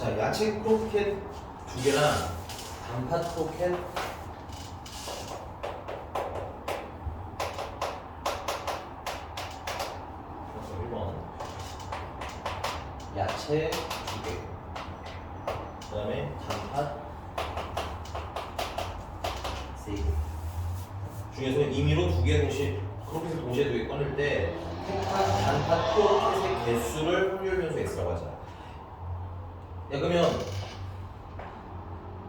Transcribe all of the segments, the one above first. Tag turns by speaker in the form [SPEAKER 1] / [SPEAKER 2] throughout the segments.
[SPEAKER 1] 자, 야채 크로켓 2개랑 단팥 크로켓 야채 2개, 그 다음에 단팥 3개 중에서 임의로 2개 동시에 크로켓을 동시에 2개 꺼낼 때 단팥 크로켓의 개수를 확률 변수 x라고 하자. 야, 그러면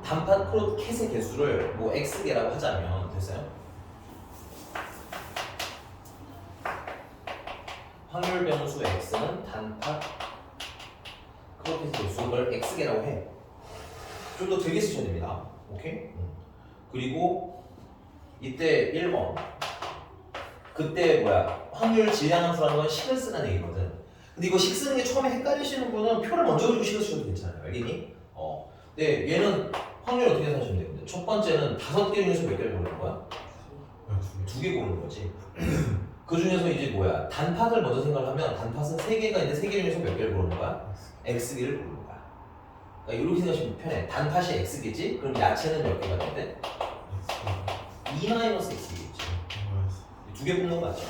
[SPEAKER 1] 단팥 크로켓의 개수를 뭐 x개라고 하자면 됐어요? 확률 변수 x는 단팥 크로켓의 개수를 x개라고 해. 좀 더 되게 쓰셔야 됩니다. 오케이? 그리고 이때 1번 그때 뭐야 확률 질량함수라는 건 식을 쓰는 얘기거든. 근데 이거 식 쓰는 게 처음에 헷갈리시는 분은 표를 먼저 그리고 식을 쓰셔도 괜찮아요. 알겠니? 근데 얘는 확률 어떻게 생각하시면 되는데 첫 번째는 5개 중에서 몇 개를 고르는 거야? 2개 고르는 거지. 그 중에서 이제 뭐야 단팥을 먼저 생각을 하면 단팥은 3개가 있는데 3개 중에서 몇 개를 고르는 거야? X개를 고르는 거야. 그러니까 이렇게 생각하시면 편해. 단팥이 X개지? 그럼 야채는 몇 개가 되는데? 2-X개겠지. 2개 뽑는 거 맞죠?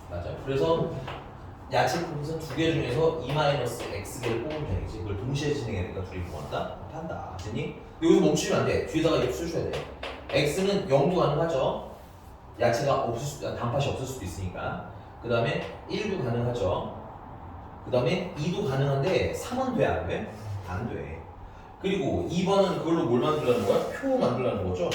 [SPEAKER 1] 맞아. 그래서 야채 크로켓은 2개 중에서 2-X개를 뽑으면 되겠지. 그걸 동시에 진행해야 되니까 둘이 뭐한다? 한다. 됐니? 여기서 멈추면 안 돼. 뒤에다가 이렇게 쓰셔야 돼. X는 0도 가능하죠. 야채가 단팥이 없을 수도 있으니까. 그 다음에 1도 가능하죠. 그 다음에 2도 가능한데 3은 돼? 안 돼? 안 돼. 그리고 2번은 그걸로 뭘 만들려는 거야? 표 만들려는 거죠.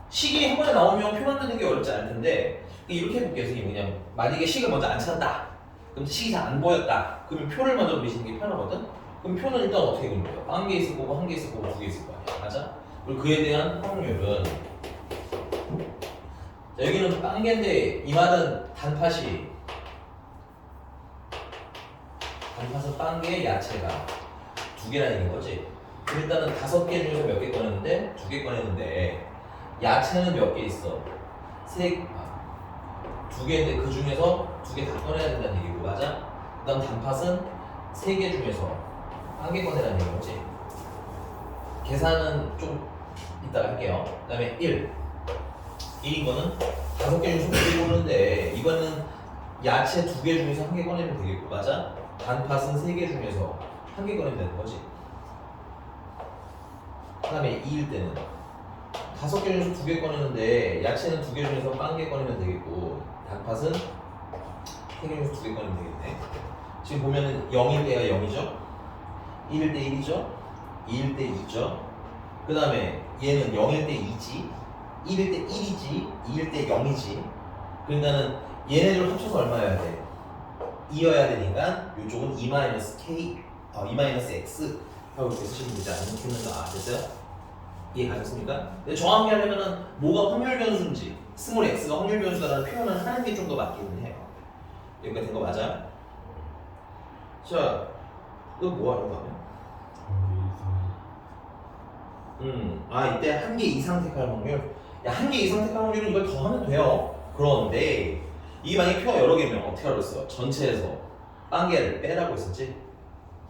[SPEAKER 1] 식이 한 번에 나오면 표 만드는 게 어렵지 않을 텐데 이렇게 해볼게요. 선생님 그냥 만약에 식을 먼저 안 찾았다. 그럼 식이 잘 안 보였다. 그러면 표를 먼저 그리시는 게 편하거든. 그럼 표는 일단 어떻게 그리는 거예요? 1개 있을 거고 1개 있을 거고 2개 있을 거 아니야. 맞아? 그리고 그에 대한 확률은 자, 여기는 1개인데 이 말은 단팥은 1개, 야채가 2개라는 얘기인 거지. 그럼 일단은 5개 중에서 몇 개 꺼냈는데 2개 꺼냈는데 야채는 몇 개 있어? 2개인데 그 중에서 2개 다 꺼내야 된다는 얘기고 맞아? 그 다음 단팥은 3개 중에서 1개 꺼내라는 얘기인 거지. 계산은 좀 이따가 할게요. 그 다음에 1인 거는 5개 중에서 2개 고르는데 이거는 야채 2개 중에서 1개 꺼내면 되겠고 맞아? 단팥은 3개 중에서 1개 꺼내면 되는 거지. 그 다음에 2일 때는 5개 중에서 2개 꺼내는데 야채는 2개 중에서 1개 꺼내면 되겠고 단팥은 3개 중에서 2개 꺼내면 되겠네. 지금 보면은 0일 때가 0이죠 1일 때 1이죠 2일 때 2죠 그 다음에 얘는 0일 때 2지 1일 때 1이지 2일 때 0이지 그러니까는 얘네들 합쳐서 얼마여야 돼? 2여야 되니까 이쪽은 2-K 2-X 하고 이렇게 쓰시면 되지 않습니까? 됐어요? 이해 가셨습니까? 근데 정확히 하려면은 뭐가 확률 변수인지 스몰 x가 확률 변수다라는 표현을 하는 게 좀 더 맞기는 해요. 여기까지 된 거 맞아? 자, 이거 뭐 하는 거야? 이때 1개 이상 택할 확률. 야, 1개 이상 택할 확률은 이걸 더 하면 돼요. 그런데 이게 만약에 표가 여러 개면 어떻게 하겠어? 전체에서 1개를 빼라고 했었지?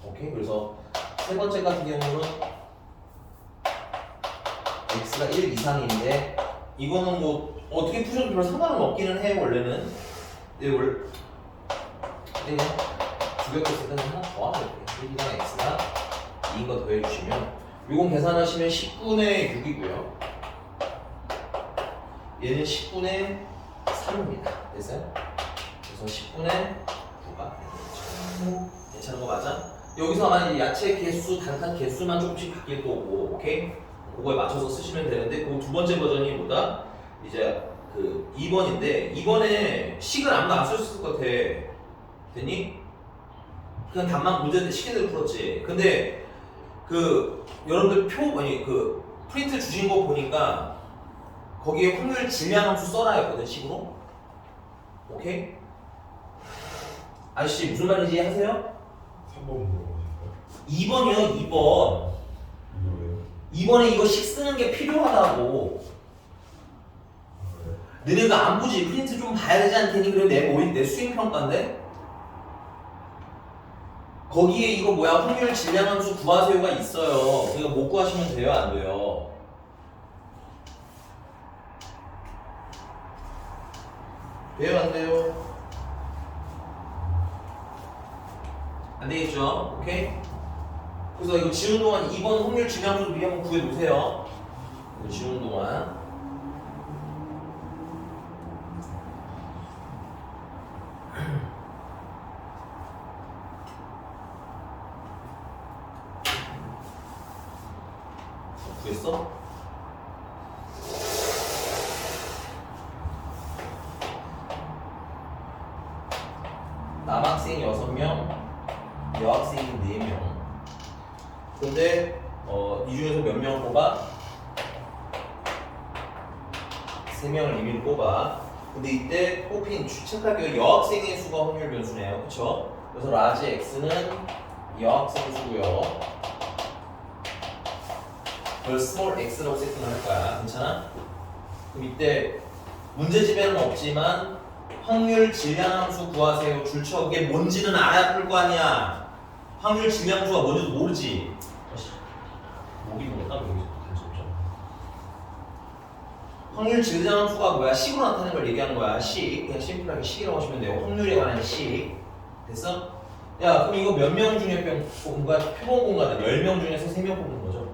[SPEAKER 1] 오케이? 그래서 세 번째 같은 경우는 x가 1 이상인데 이거는 뭐 어떻게 푸셔도 별 상관은 없기는 해 원래는. 근데 그냥 주격도 있을 때는 하나 더 하면 돼. 1이랑 x가 2인 거 더해주시면 이건 계산하시면 10분의 6이고요 얘는 10분의 3입니다. 됐어요? 그래서 10분의 9가 괜찮은 거 맞아? 여기서 아마 야채 개수, 단팥 개수만 조금씩 바뀔 거고 오케이? 그거에 맞춰서 쓰시면 되는데 그 두 번째 버전이 뭐다? 이제 그 2번인데 2번에 식을 아무도 안 썼을 것 같아. 됐니? 그냥 단만 문제인데 식에대로 풀었지. 근데 그 여러분들 그 프린트 주신 거 보니까 거기에 확률 질량함수 써라였거든 식으로. 오케이? 아저씨 무슨 말인지 하세요?
[SPEAKER 2] 3번 물어보실까요?
[SPEAKER 1] 2번이요 2번.
[SPEAKER 2] 이거요?
[SPEAKER 1] 2번에 이거 식 쓰는 게 필요하다고. 너네가 안 보지? 프린트 좀 봐야 되지 않겠니? 그래 내 수행평가인데? 거기에 이거 뭐야? 확률 질량함수 구하세요가 있어요. 그러니까 못 구하시면 돼요? 안 돼요? 돼요? 안 돼요? 안 되겠죠? 오케이? 그래서 이거 지우는 동안 2번 확률 질량함수도 미리 한번 구해놓으세요. 이거 지우는 동안. 구했어? 남학생 6명, 여학생 4명. 근데 이 중에서 몇 명을 뽑아? 3명을 이미 뽑아. 근데 이때 뽑힌 체크할게요. 여학생의 수가 확률 변수네요. 그쵸? 그래서 라지 X는 여학생 수고요. 그걸 스몰 x라고 세팅할 거야. 괜찮아? 그럼 이때 문제집에는 없지만 확률 질량함수 구하세요. 줄쳐. 그게 뭔지는 알아야 풀 거 아니야. 확률 질량함수가 뭔지도 모르지. 목이 뭐였다? 여기 간지 없죠. 확률 질량함수가 뭐야? 식으로 나타내는 걸 얘기하는 거야. 식. 그냥 심플하게 식이라고 하시면 돼요. 확률에 관한 식. 됐어? 야, 그럼 이거 몇 명 중에 뽑은 거야? 표본 공간은 10명 중에서 3명 뽑는 거죠.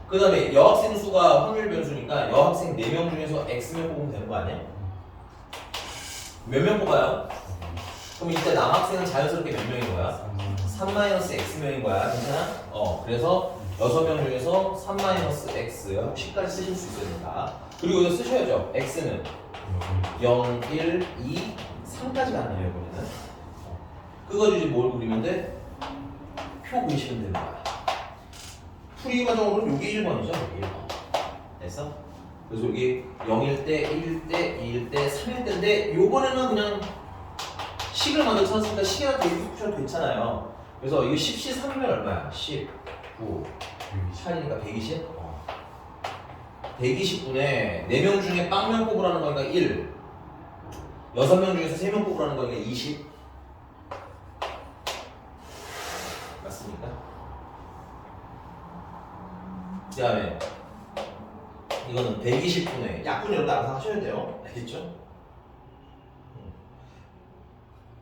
[SPEAKER 1] 그 다음에 여학생 수가 확률 변수니까 여학생 4명 중에서 X명 뽑으면 되는 거 아니야? 몇 명 뽑아요? 그럼 이때 남학생은 자연스럽게 몇 명인 거야? 3-X명인 거야. 괜찮아? 그래서 6명 중에서 3-X 10까지 쓰실 수 있으니까. 그리고 이거 쓰셔야죠. X는 0, 1, 2, 3까지 가능해요. 이번에는. 그거 이제 뭘 그리면 돼? 표 그리시면 되는 거야. 풀이 과정으로는 이게 1번이죠. 1번. 됐어? 그래서 여기 0일 때, 1일 때, 2일 때, 3일 때인데 요번에는 그냥 식을 먼저 찾았으니까 식이랑 대입해도 괜찮아요. 그래서 이거 10시 3이면 얼마야? 10, 9, 8이니까 120? 120분에 4명 중에 빵명 뽑으라는 거니까 1 6명 중에서 3명 뽑으라는 거니까 20 맞습니까? 그 다음에 이거는 120분에 약분 여러분 알아서 하셔야 돼요. 알겠죠?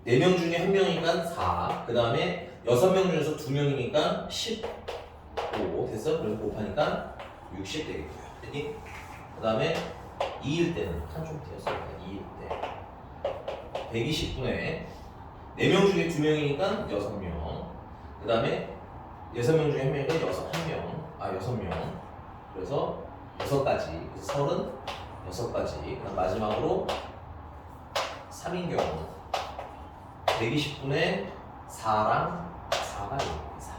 [SPEAKER 1] 4명 중에 1명이니까 4. 그 다음에 6명 중에서 2명이니까 15. 됐어? 그래서 곱하니까 60 되겠고요. 됐니? 그 다음에 2일 때는 한좀 띄었어요. 2일 때 120분에 4명 중에 2명이니까 6명. 그 다음에 6명 중에 1명이니까 6명. 그래서 6가지. 그래서 36가지. 그럼 마지막으로 3인 경우 120분에 4랑 4가 4.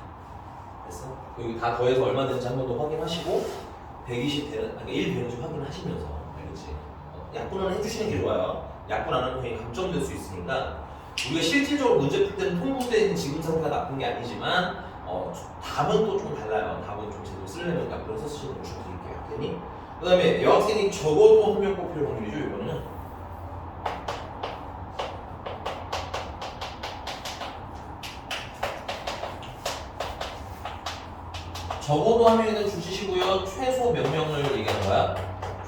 [SPEAKER 1] 됐어? 그리고 다 더해서 얼마 되는지 한 번 더 확인하시고 120 되는, 그러니까 1 되는지 확인하시면서 알겠지? 약분은 해주시는 게 좋아요. 약분 안 하면 그냥 감점될 수 있으니까 우리가 실질적으로 문제 풀 때는 통보된 지금 상태가 나쁜 게 아니지만 답은 또 좀 달라요. 답은 좀 제대로 쓰려면 약분을 써주시는 걸 드릴게요. 됐니? 그 다음에 여학생이 적어도 한 명 뽑힐 확률이죠. 이거는 적어도 한 명이든 주시시고요. 최소 몇 명을 얘기하는 거야?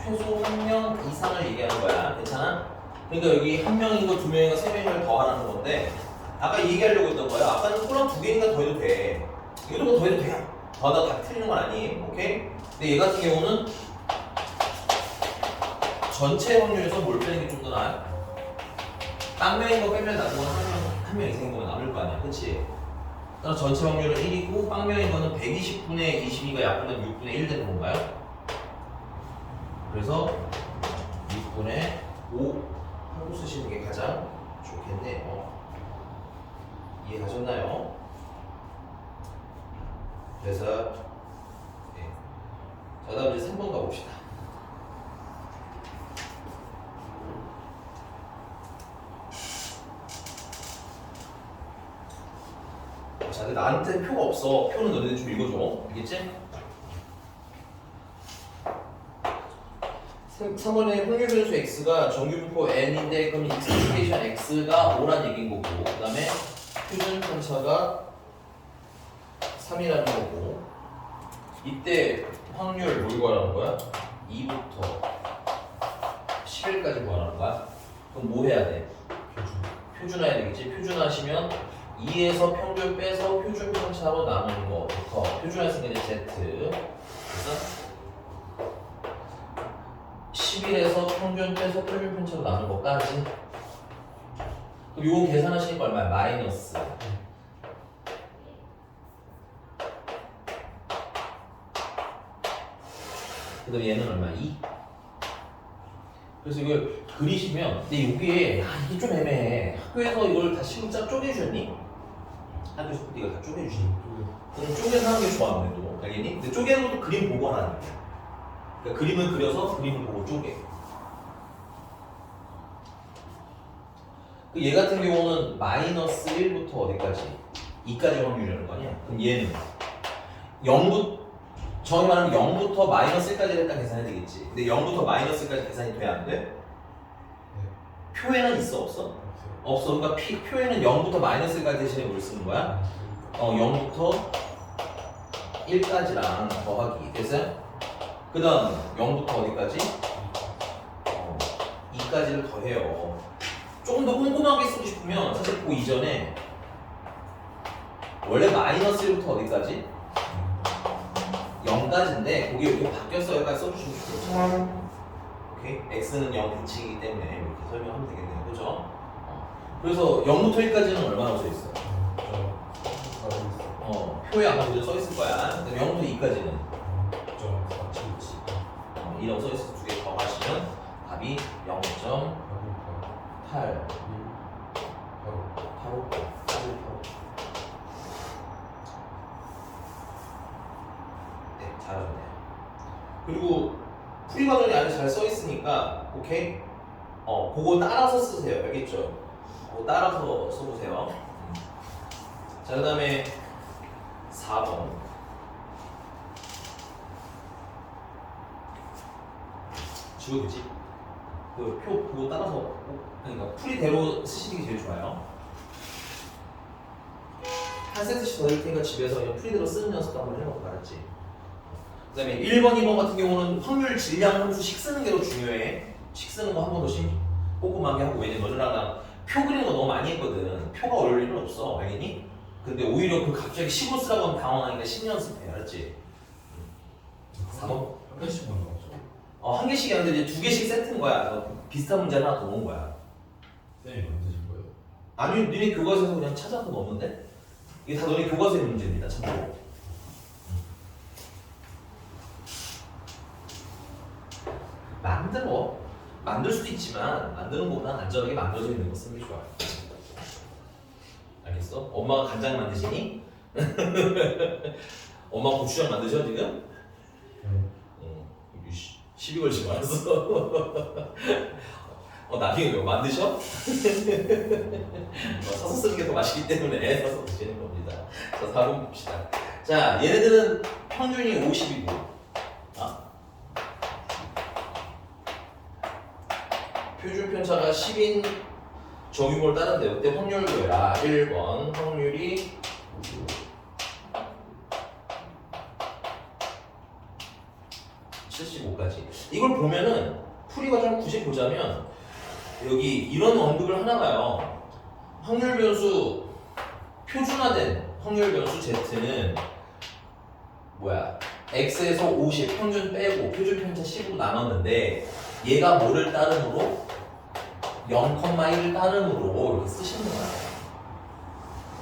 [SPEAKER 1] 최소 한 명 이상을 얘기하는 거야. 괜찮아? 그러니까 여기 한 명인 거, 2명인 거, 3명을 더하라는 건데 아까 얘기하려고 했던 거야. 아까는 콜럼 2개니까 더해도 돼. 이것도 뭐 더해도 돼. 더하다 다 틀리는 건 아니에요. 오케이? 근데 얘 같은 경우는 전체 확률에서 뭘 빼는 게 좀 더 나아요? 빵명인 거 빼면 나중에 한 명 이상인 거가 남을 거 아니야. 그치? 그래서 전체 확률은 1이고 빵명인 거는 120분의 22가 약분은 6분의 1 되는 건가요? 그래서 6분의 5 하고 쓰시는 게 가장 좋겠네요. 이해가셨나요? 그래서 네. 자, 다음 이제 3번 가봅시다. 자, 근데 나한테 표가 없어. 표는 너네들 좀 읽어줘. 알겠지? 3번에 확률 변수 x가 정규분포 n인데 그럼 익스펙테이션 x가 5란 얘기인 거고 그 다음에 표준 편차가 3이라는 거고 이때 확률 뭘 구하라는 거야? 2부터 11까지 구하라는 거야? 그럼 뭐 해야 돼? 표준화해야 되겠지? 표준화하시면 2에서 평균 빼서 표준 편차로 나누는 거부터 표준화했으니까 이제 z 그래서 11에서 평균 빼서 표준 편차로 나눈 것까지 그럼 요거 계산하시니까 얼마야? 마이너스 그 다음에 얘는 얼마야? 2 그래서 이걸 그리시면 근데 이게 이게 좀 애매해 학교에서 이걸 다 시국자 쪼개주셨니? 학교에서 네가 다 쪼개주시니? 그럼 쪼개서 하는 게 좋아 아무래도 알겠니? 근데 쪼개는 것도 그림 보고 하는 거야 그러니까 그림을 그려서 그림을 보고 쪼개 얘 같은 경우는 마이너스 1부터 어디까지? 2까지 확률이라는 거 아니야? 그럼 얘는 0부터 정확히 말하면 0부터 마이너스 1까지 일단 계산해야 되겠지 근데 0부터 마이너스 1까지 계산이 돼야 안 돼?
[SPEAKER 2] 네.
[SPEAKER 1] 표에는 있어 없어? 없어 그러니까 표에는 0부터 마이너스 1까지 대신에 뭘 쓰는 거야? 0부터 1까지랑 더하기 됐어요? 그 다음 0부터 어디까지? 2까지를 더해요 조금 더 꼼꼼하게 쓰고 싶으면 사실 그 이전에 원래 마이너스 1부터 어디까지? 0까지인데 거기 이렇게 바뀌었어 여기까지 써주시면 좋겠죠 오케이? x는 0 대칭이기 때문에 이렇게 설명하면 되겠네요 그죠? 그래서 0부터 1까지는 얼마나 써있어요? 표에 아마 그저 써있을 거야 근데 0부터 2까지는 2라고 써있어서 두 개 더하시면 답이 0.8 네, 잘하셨네요. 그리고 풀이 과정이 안에 잘 써있으니까 오케이? 그거 따라서 쓰세요. 알겠죠? 그거 따라서 써보세요. 자, 그 다음에 4번 지워두지? 그 표 그거 따라서 그러니까 풀이대로 쓰시는 게 제일 좋아요. 한 세트씩 더 할 테니까 집에서 그냥 풀이대로 쓰는 연습도 한번 해놓고 알았지? 그 다음에 1번, 2번 같은 경우는 확률 질량 함수식 쓰는 게 더 중요해. 식 쓰는 거 한 번 더씩 꼼꼼하게 하고 왜냐면 너네랑 표 그리는 거 너무 많이 했거든. 표가 어려울 일은 없어. 알겠니? 근데 오히려 그 갑자기 식으로 쓰라고 하면 당황하니까 신연습해. 알았지? 4번?
[SPEAKER 2] 한 개씩만 나왔죠?
[SPEAKER 1] 한 개씩이 아닌데 이제 두 개씩 세트인 거야. 비슷한 문제 하나 더 넣은 거야.
[SPEAKER 2] 쌤이 만드신 거예요?
[SPEAKER 1] 아니, 니네 교과서에서 그냥 찾아서 넣었는데? 이게 다 너네 교과서의 문제입니다. 참고로. 만들 수도 있지만 만드는 것보다 안전하게 만들어져 있는 거 쓰는 게 좋아요. 알겠어? 엄마가 간장 만드시니? 엄마 고추장 만드셔 지금? 시비 걸지 말았어. 나중에 이거 만드셔? 사서 쓰는 게 더 맛있기 때문에 사서 드시는 겁니다. 자, 4번 봅시다. 자, 얘네들은 평균이 50이고 표준 편차가 10인 정유몰 따른데 이때 확률 구해라. 1번 확률이 75까지. 이걸 보면은 풀이 과정 굳이 보자면 여기 이런 언급을 하나 봐요. 확률 변수 표준화된 확률 변수 Z는 뭐야? X에서 50 평균 빼고 표준 편차 10으로 나눴는데 얘가 뭐를 따름으로? 0,1을 따름으로 이렇게 쓰시는 거야.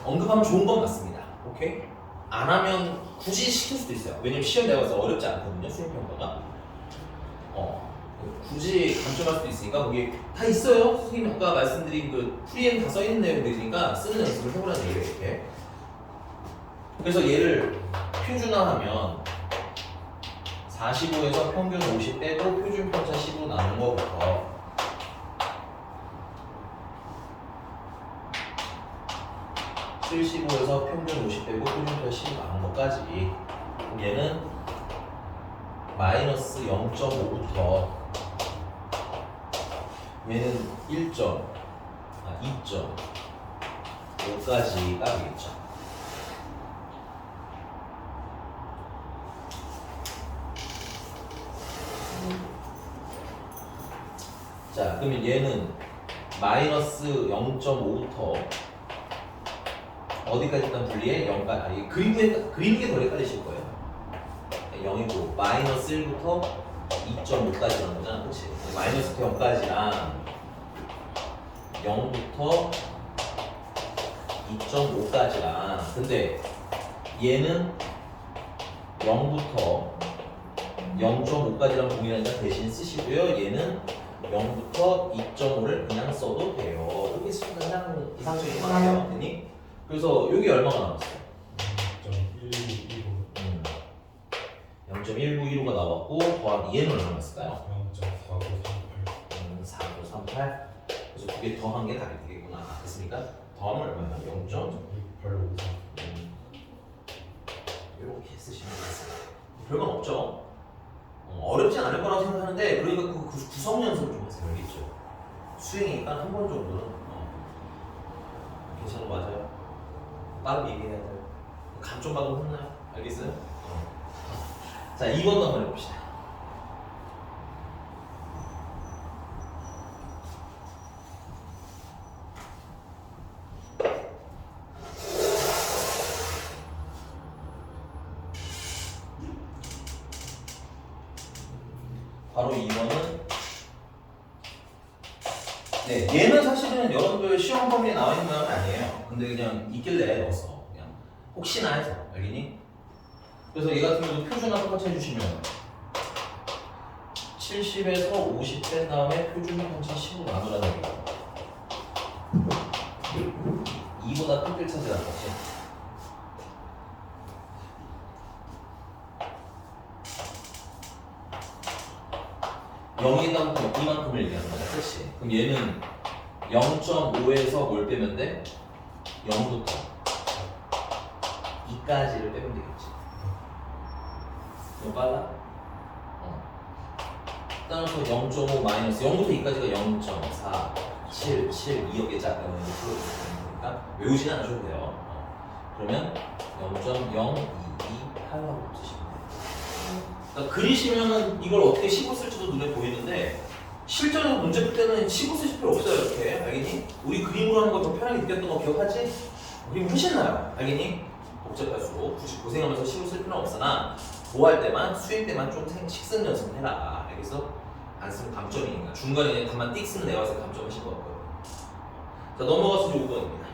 [SPEAKER 1] 언급하면 좋은 건 맞습니다. 오케이? 안 하면 굳이 시킬 수도 있어요. 왜냐면 시험 내가서 어렵지 않거든요. 수행평가가. 굳이 강조할 수도 있으니까 거기 다 있어요. 선생님 아까 말씀드린 그 풀이에는 다 써있는 내용들이니까 쓰는 연습을 해보라는 얘기예요. 이렇게. 그래서 얘를 표준화하면 45에서 평균 50 빼고 표준 편차 10으로 나눈 거부터 75에서 평균 50 빼고 표준 편차 10으로 나눈 것까지 얘는 마이너스 0.5부터 얘는 2.5까지가 되겠죠. 자, 그러면 얘는 마이너스 0.5부터 어디까지 일단 분리해? 0까지. 그리는 게 더 헷갈리실 거예요. 0이고 마이너스 1부터 2.5까지라는 거잖아, 그치? 마이너스 0까지랑 0부터 2.5까지랑 근데 얘는 0부터 0.5까지랑 동일하니까 대신 쓰시고요. 얘는 0부터 2.5를 그냥 써도 돼요. 이렇게 쓰면 그냥 이상적인 거 나와요. 됐니? 그래서 여기 얼마가 남았어요? 0.1915가 나왔고 더하기 얘는 얼마 남았을까요? 4938. 그래서 두 개 더한 게 답이 되겠구나. 됐습니까? 더하면 얼마야? 0. 이렇게 쓰시면 되겠습니다. 별건 없죠. 어렵지 않을 거라고 생각하는데 그러니까 그 구성 연습을 좀 하세요. 알겠죠? 수행이니까 한 번 정도는 괜찮은 거 맞아요? 빠르게 얘기해야 돼요. 감 좀 받으면 혼나요. 알겠어요? 자, 2번도 한번 해봅시다. 바로 2번은 네, 얘는 사실은 여러분들 시험 범위에 나와 있는 건 아니에요. 근데 그냥 있길래 넣었어. 그냥 혹시나 해서. 알겠니? 그래서 얘 같은 경우도 표준화 똑같이 해주시면 70에서 50 뺀 다음에 표준화 편차 10으로 나누라는 얘기예요. 2보다 큰 글차지라는 거지. 영이다부터 이만큼을 얘기하는 거야, 그렇지? 그럼 얘는 0.5에서 뭘 빼면 돼? 0부터 2까지를 빼면 되겠지. 너무 빨라? 따라서 0.5 마이너스 0부터 2까지가 0.4, 7, 7, 2여 자 이렇게 풀어주니까 외우지는 않으셔도 돼요. 그러면 0.0228라고 쓰시면 돼요. 그러니까 그리시면은 이걸 어떻게 15 쓸지도 눈에 보이는데 실전에서 문제 풀 때는 15 쓰실 필요 없어요. 이렇게 알겠니? 우리 그림으로 하는 거 더 편하게 느꼈던 거 기억하지? 그림 훨씬 나요. 알겠니? 복잡할수록 굳이 고생하면서 15 쓸 필요는 없으나 뭐 할 때만 수행 때만 좀 식슨 연습을 해라. 알겠어? 안 쓰면 감점이니까 중간에 가만 띡 쓰는 내가 와서 감점하실 것 같고요. 자, 넘어가서 5번입니다.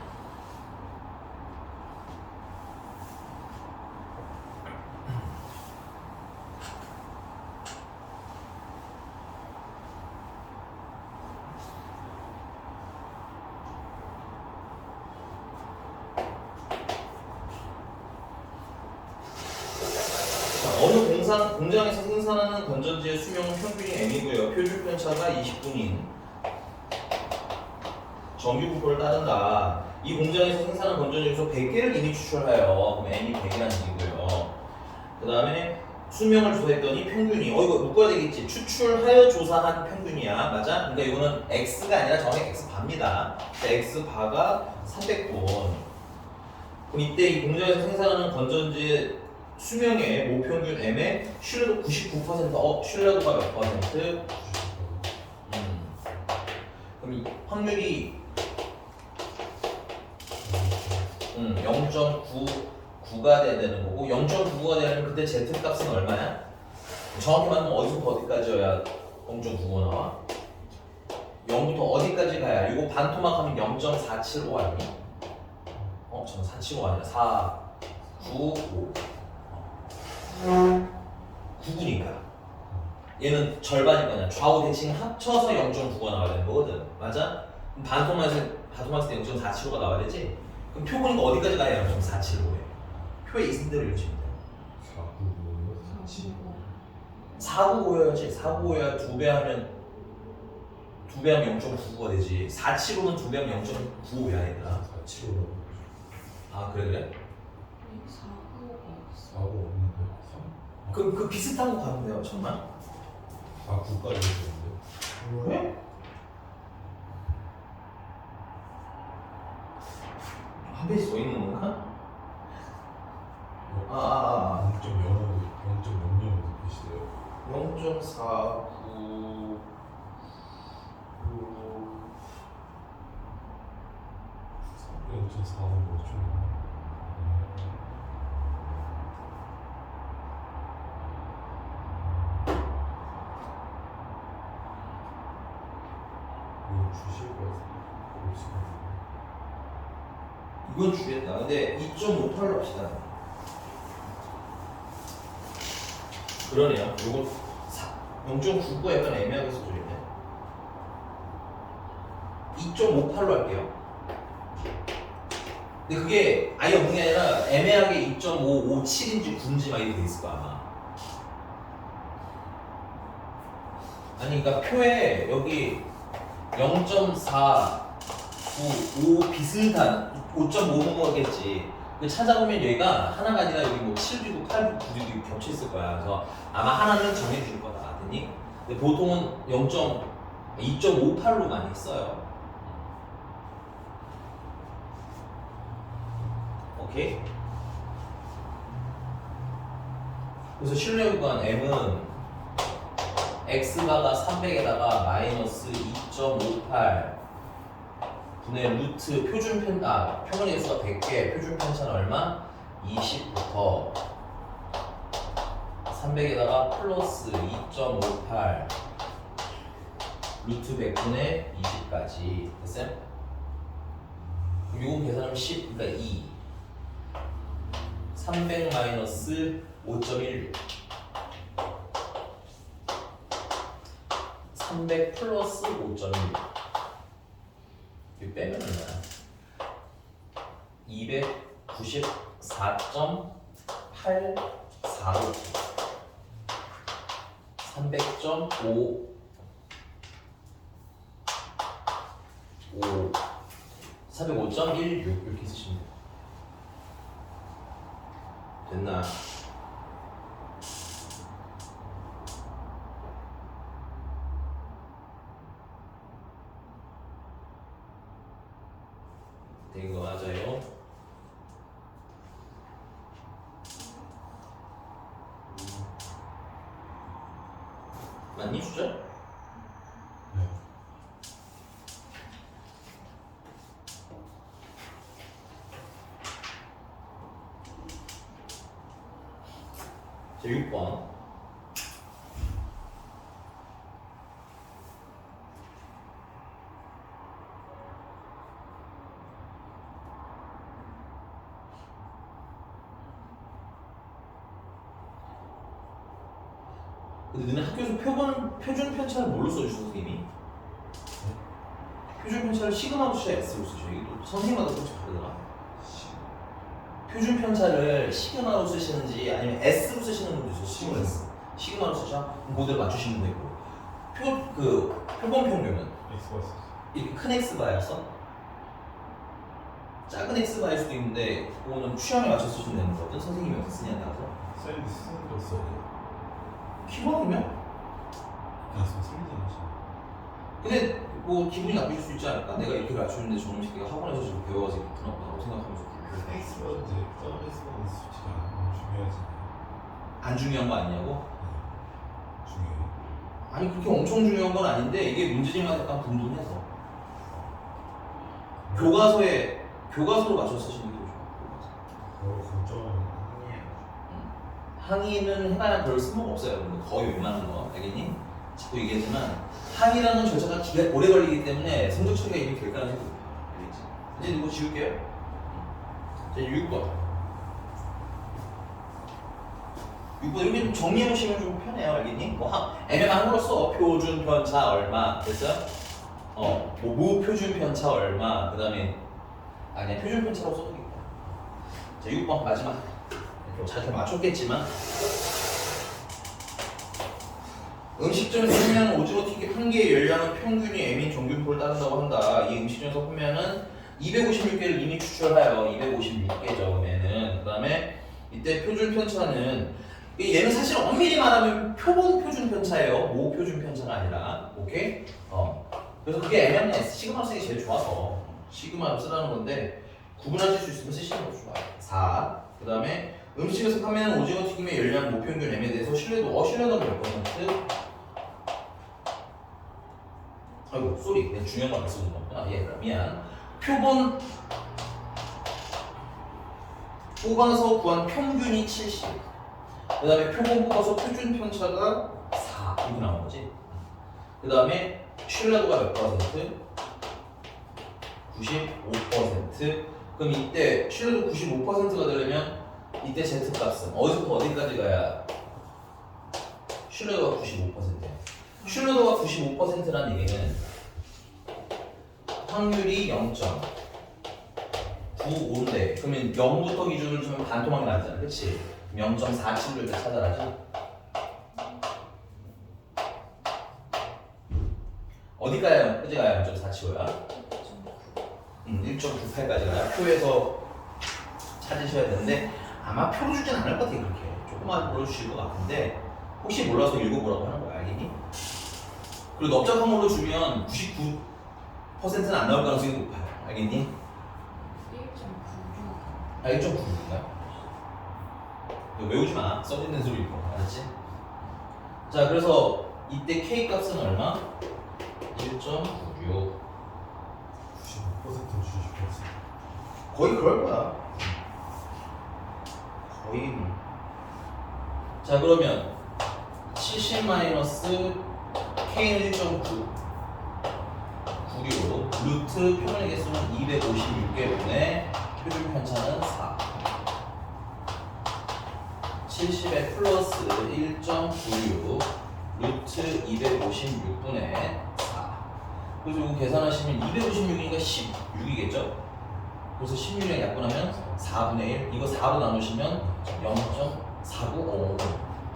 [SPEAKER 1] 어느 공장에서 생산하는 건전지의 수명 평균이 M이고요. 표준 편차가 20분인 정규 분포를 따른다. 이 공장에서 생산한 건전지 중에서 100개를 이미 추출하여 그럼 M이 100이라는 얘기고요. 그 다음에 수명을 조사했더니 평균이 이거 묶어야 되겠지. 추출하여 조사한 평균이야. 맞아? 그러니까 이거는 X가 아니라 정확히 X바입니다. X바가 300분. 그럼 이때 이 공장에서 생산하는 건전지의 수명의 모평균 M의 신뢰도 99%. 신뢰도가 몇 퍼센트? 그럼 이 확률이 0.99가 돼야 되는 거고 0.99가 되려면 그때 Z 값은 얼마야? 정확히 말하면 어디서부터 어디까지여야 0.99가 나와? 0부터 어디까지 가야? 이거 반토막 하면 0.475 아니니? 저는 475 아니라 495 9구니까 얘는 절반이니까 좌우 대칭 합쳐서 0.9가 나와야 되는 거거든. 맞아? 그럼 반토막에서 때 0.475가 나와야 되지? 그럼 표 보니까 어디까지 가야 0.475에? 표에 있는 대로 읽으시면 돼. 495여야지. 495야 2배 하면 0.99가 되지. 475는 2배 하면 0.95야 얘들아.
[SPEAKER 2] 475.
[SPEAKER 1] 아 그래?
[SPEAKER 2] 4고 없는데.
[SPEAKER 1] 그 비슷한 거 가면 돼요. 정말?
[SPEAKER 2] 4, 9까지 있는데.
[SPEAKER 1] 왜? 한 페이지 더 있는 건가?
[SPEAKER 2] 0.00 표시돼요.
[SPEAKER 1] 0.49
[SPEAKER 2] 0.4는 뭐죠? 이거 주실 것 같은데.
[SPEAKER 1] 이건 주겠다. 근데 2.58로 합시다. 그러네요. 요거 0.99 약간 애매하게 써져 있네. 2.58로 할게요. 근데 그게 아예 없는 게 아니라 애매하게 2.557인지 9인지 막 이렇게 돼 있을 거야 아마. 아니 그러니까 표에 여기 0.4 5 비슷한 5.5뭐겠지. 그 찾아보면 여기가 하나가 아니라 여기 뭐 7도 8도 9도 겹쳐 있을 거야. 그래서 아마 하나는 정해줄 거다. 됐니? 근데 보통은 2.58로 많이 써요. 오케이? 그래서 실내 구간 M은 X바가 300에다가 마이너스 2.58 분의 루트 표본 개수가 100개, 표준 편차는 얼마? 20부터 300에다가 플러스 2.58 루트 100분의 20까지 됐어요? 이건 계산하면 10, 그러니까 2 300 마이너스 5.16 300 플러스 5.16 이거 빼면 얼마야? 294.84로 300.5 305.16 이렇게 쓰시면 돼요. 됐나? 된 거 맞아요? 맞니 숫자?
[SPEAKER 2] 네.
[SPEAKER 1] 자, 6번. 근데 너네 학교에서 표준 편차를 뭘로 써주셔 선생님이? 표준 편차를 시그마로 쓰셔 S로 쓰셔? 이게 또 선생님마다 조금씩 다르더라. 표준 편차를 시그마로 쓰시는지 아니면 S로 쓰시는 분도 있어요. 시그마로 쓰셔? 그럼 그대로 맞추시면 되고. 표본 평균은
[SPEAKER 2] X가 있었어.
[SPEAKER 1] 이렇게 큰 X바였어? 작은 X바일 수도 있는데 그거는 취향에 맞춰 쓰시면 되는 거거든. 선생님이 어떻게 쓰냐에 따라서.
[SPEAKER 2] 쌤이 쓰는 거 써요.
[SPEAKER 1] 키워이면?
[SPEAKER 2] 나좀 틀리잖아.
[SPEAKER 1] 근데 뭐 기분이 나쁘실 수 있지 않을까? 내가 이렇게 맞추는데 저놈 새끼가 학원에서 지금 배워가지고 이렇게 나쁘다고 생각하면서
[SPEAKER 2] X가 이제 작은 X가 솔직히 안 중요하지.
[SPEAKER 1] 안 중요한 거 아니냐고?
[SPEAKER 2] 네. 중요해.
[SPEAKER 1] 아니 그렇게 엄청 중요한 건 아닌데 이게 문제집마다 약간 분분해서 교과서로 맞춰 쓰시는 게 좋아.
[SPEAKER 2] 공정은
[SPEAKER 1] 항의는 해봐야 별 쓸모가 없어요. 근데 거의 웬만한 거 알겠니? 자꾸 얘기하지만 항의라는 절차가 기가 오래 걸리기 때문에 성적 처리가 이미 될 가능성이 높아요. 알겠지? 이제 이거 지울게요. 자 6번 6번 이렇게 좀 정리해보시면 좀 편해요. 알겠니? 뭐 애매한 한걸 써. 표준 편차 얼마 됐어? 뭐 무표준 편차 얼마 그 다음에 아니야 표준 편차라고 써도 되겠다. 자 6번 마지막 잘 맞췄겠지만 음식점에서 판매하는 오징어 튀김 한 개의 열량은 평균이 M인 정균표를 따른다고 한다. 이 음식점에서 판매하는 256개를 이미 추출하여 256개죠. 그러면은 그 다음에 이때 표준 편차는 얘는 사실 엄밀히 말하면 표준 편차예요. 모 표준 편차가 아니라 오케이? 그래서 그게 애매한 시그마로 쓰기 제일 좋아서 시그마로 쓰라는 건데 구분하실 수 있으면 쓰시는 거 좋아요. 4. 그 다음에 음식에서 판매하는 오징어 튀김의 열량 목평균 M에 대해서 신뢰도가 몇 퍼센트? 아이고 쏘리 내가 중요한 거 안 쓰는 거구나. 예 미안. 표본 뽑아서 구한 평균이 70. 그 다음에 표본 뽑아서 표준 편차가 4 이렇게 나온 거지. 그 다음에 신뢰도가 몇 퍼센트? 95%. 그럼 이때 신뢰도 95%가 되려면 이때 Z 값은 어디서부터 어디까지 가야 신뢰도가 95%야. 신뢰도가 95%라는 얘기는 확률이 0.95인데 그러면 0부터 기준으로 주면 반토막이 나잖아, 그렇지? 0.47을 다 찾아라지. 어디 가야 끝이 가야 0.475야? 1.98까지 가요. 표에서 찾으셔야 되는데 아마 표로 주진 않을 것 같아. 그렇게 조금만 보여주실 것 같은데 혹시 몰라서 읽어보라고 하는 거야. 알겠니? 그리고 넓적 항목으로 주면 99%는 안 나올 가능성이 높아요. 알겠니?
[SPEAKER 3] 1.96.
[SPEAKER 1] 아 1.96인가? 외우지 마. 써있는 소리 읽고. 알았지? 자 그래서 이때 K 값은 얼마? 1.96.
[SPEAKER 2] 95% 주식했어.
[SPEAKER 1] 거의 그럴 거야. 거의. 자 그러면 70 마이너스 K는 1.9 96 루트 표본의 개수는 256개분의 표준 편차는 4 70에 플러스 1.96 루트 256분의 4 그래서 이거 계산하시면 256이니까 16이겠죠? 그래서 16이랑 약분하면 4분의 1 이거 4로 나누시면 0.495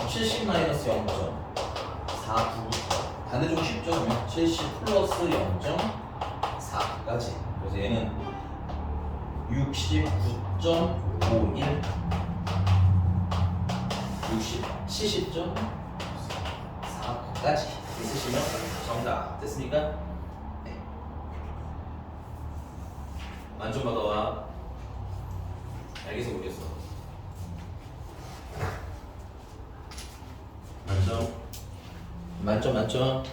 [SPEAKER 1] 70 마이너스 0.499 반대쪽 쉽죠? 그러면 70 플러스 0.4까지 그래서 얘는 69.51 70.49까지 쓰시면 정답 됐습니까? 네. 만점 받아와. 알겠어 모르겠어. 만점. 만점.